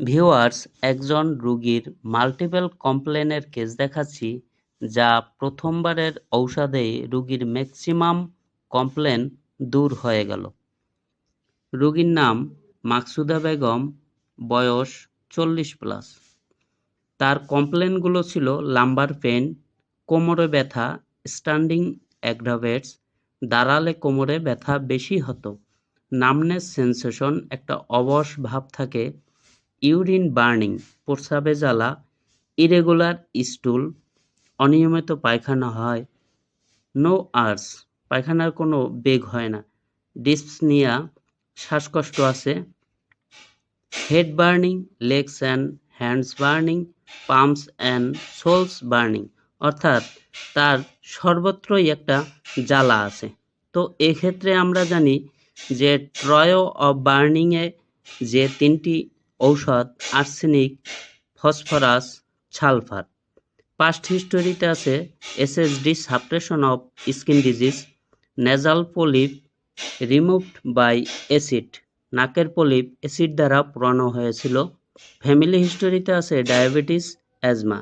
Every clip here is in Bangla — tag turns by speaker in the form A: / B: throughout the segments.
A: ভিউয়ার্স, একজন রোগীর মাল্টিপল কমপ্লেনের কেস দেখাচ্ছি, যা প্রথমবারের ঔষধেই রোগীর ম্যাক্সিমাম কমপ্লেন দূর হয়ে গেল। রোগীর নাম মাকসুদা বেগম, বয়স 40+। তার কমপ্লেনগুলো ছিল লাম্বার পেন, কোমরে ব্যথা, স্ট্যান্ডিং অ্যাগ্রাভেটস, দাঁড়ালে কোমরে ব্যথা বেশি হতো, নামনেস সেন্সেশন, একটা অবশ ভাব থাকে, ইউরিন বার্নিং, প্রস্রাবে জ্বালা, ইরেগুলার স্টুল, অনিয়মিত পায়খানা হয়, নো আর্স, পায়খানার কোনো বেগ হয় না, ডিসপনিয়া, শ্বাসকষ্ট আছে, head burning, legs and hands burning, palms and soles burning, অর্থাৎ তার সর্বত্রই একটা জ্বালা আছে। তো এক্ষেত্রে আমরা জানি যে ট্রয়ো অফ বার্নিংয়ে যে তিনটি ঔষধ, আর্সেনিক, ফসফরাস, সালফার। পাস্ট হিস্টোরিতে আছে SSD, suppression of skin disease, nasal polyp removed by acid, নাকের পলিপ অ্যাসিড দ্বারা পুরানো হয়েছিল। ফ্যামিলি হিস্টোরিতে আছে ডায়াবেটিস, অ্যাজমা,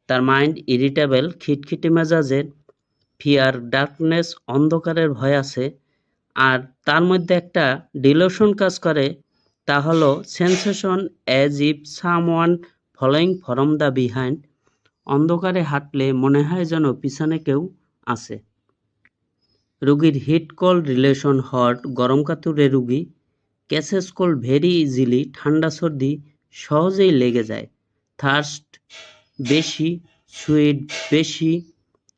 A: তার মাইন্ড ইরিটেবল, খিটখিটে মেজাজের, ফিয়ার, ডার্কনেস, অন্ধকারের ভয় আছে। আর তার মধ্যে একটা ডিলোশন কাজ করে, তা হলো sensation as if someone following from the behind, অন্ধকারে হাঁটলে মনে হয় যেন পিছনে কেউ আছে। রোগীর হিট কোল্ড রিলেশন হট, গরম কাতুরে রোগী, ক্যাচেস কোল্ড ভেরি ইজিলি, ঠান্ডা সর্দি সহজেই লেগে যায়, থার্স্ট বেশি, সুইট বেশি,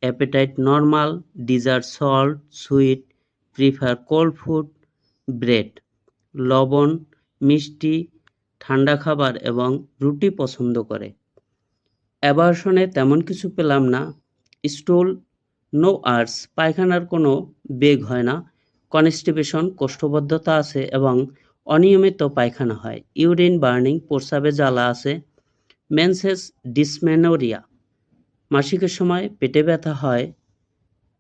A: appetite normal, dessert salt sweet, prefer cold food, bread, লবণ, মিষ্টি, ঠান্ডা খাবার এবং রুটি পছন্দ করে। অ্যাবার্শনে তেমন কিছু পেলাম না। স্টুল, নো আর্স, পায়খানার কোনো বেগ হয় না। কনস্টিপেশন, কোষ্ঠবদ্ধতা আছে এবং অনিয়মিত পায়খানা হয়। ইউরিন বার্নিং, প্রস্রাবে জ্বালা আছে। মেন্সেস ডিসমেনোরিয়া, মাসিকের সময় পেটে ব্যথা হয়।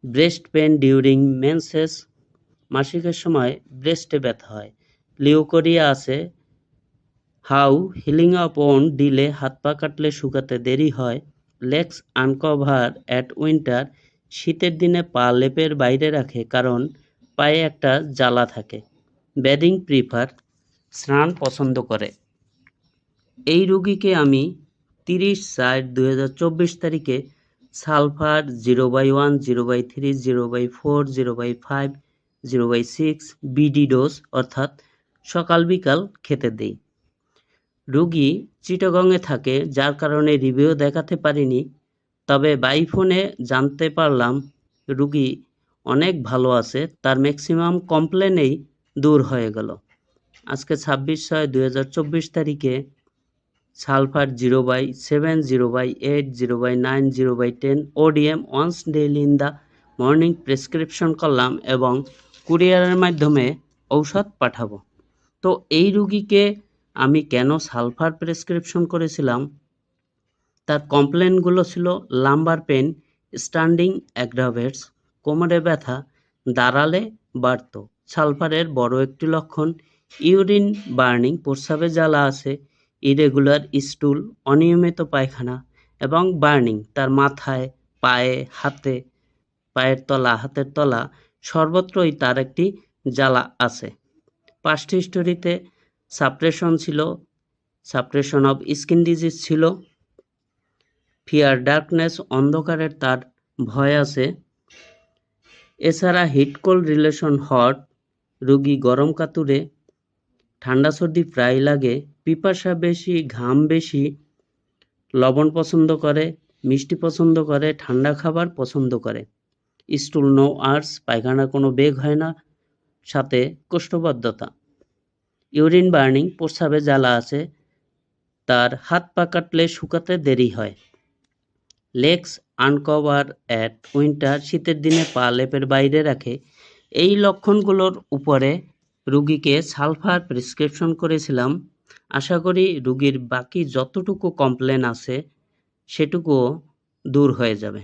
A: ব্রেস্ট পেন ডিউরিং মেন্সেস, মাসিকের সময় ব্রেস্টে ব্যথা হয়। লিউকোরিয়া আছে। হাউ হিলিং আপন ডিলে, হাত পা কাটলে শুকাতে দেরি হয়। লেগস আনকভার অ্যাট উইন্টার, শীতের দিনে পা লেপের বাইরে রাখে কারণ পায়ে একটা জ্বালা থাকে। বেডিং প্রিফার, স্নান পছন্দ করে। এই রোগীকে আমি 30/4/2024 তারিখে সালফার 0/1, 0/3, 0/4, 0/5, 0/6 বিডি ডোজ অর্থাৎ সকাল বিকাল খেতে দেই। রোগী চিটাগংয়ে থাকে, যার কারণে রিভিউ দেখাতে পারিনি, তবে বাই ফোনে জানতে পারলাম রোগী অনেক ভালো আছে, তার ম্যাক্সিমাম কমপ্লেনেই দূর হয়ে গেল। আজকে 26/6/2024 তারিখে sulphur 0/7, 0/8, 0/9, 0/10 ODM once daily in the morning prescription করলাম এবং কুরিয়ারের মাধ্যমে ঔষধ পাঠাবো। তো এই রোগীকে আমি কেন সালফার প্রেসক্রিপশন করেছিলাম, তার কমপ্লেনগুলো ছিল লাম্বার পেন, স্ট্যান্ডিং অ্যাগ্রাভেটস, কোমরে ব্যথা, দাঁড়ালে বাড়ত। সালফারের বড় একটি লক্ষণ ইউরিন বার্নিং, প্রস্রাবে জ্বালা আছে, ইরেগুলার স্টুল, অনিয়মিত পায়খানা এবং বার্নিং, তার মাথায়, পায়ে, হাতে, পায়ের তলা, হাতের তলা সর্বত্রই তার একটি জ্বালা আছে। পাস্ট হিস্টোরিতে সাপ্রেশন ছিল, সাপ্রেশন অফ স্কিন ডিজিজ ছিল। ফিয়ার, ডার্কনেস, অন্ধকারের তার ভয় আছে। এছাড়া হিট কোল্ড রিলেশন হট, রোগী গরম কাতুরে, ঠান্ডা সর্দি প্রায় লাগে, পিপাসা বেশি, ঘাম বেশি, লবণ পছন্দ করে, মিষ্টি পছন্দ করে, ঠান্ডা খাবার পছন্দ করে। স্টুল, নো আর্স, পায়খানা কোনো বেগ হয় না, সাথে কোষ্ঠবদ্ধতা। ইউরিন বার্নিং, প্রস্রাবে জ্বালা আছে, তার হাত পা কাটলে শুকাতে দেরি হয়। লেগস আনকভার অ্যাট উইন্টার, শীতের দিনে পা লেপের বাইরে রাখে। এই লক্ষণগুলোর উপরে রোগীকে সালফার প্রেসক্রিপশন করেছিলাম। আশা করি রোগীর বাকি যতটুকু কমপ্লেন আছে সেটুকুও দূর হয়ে যাবে।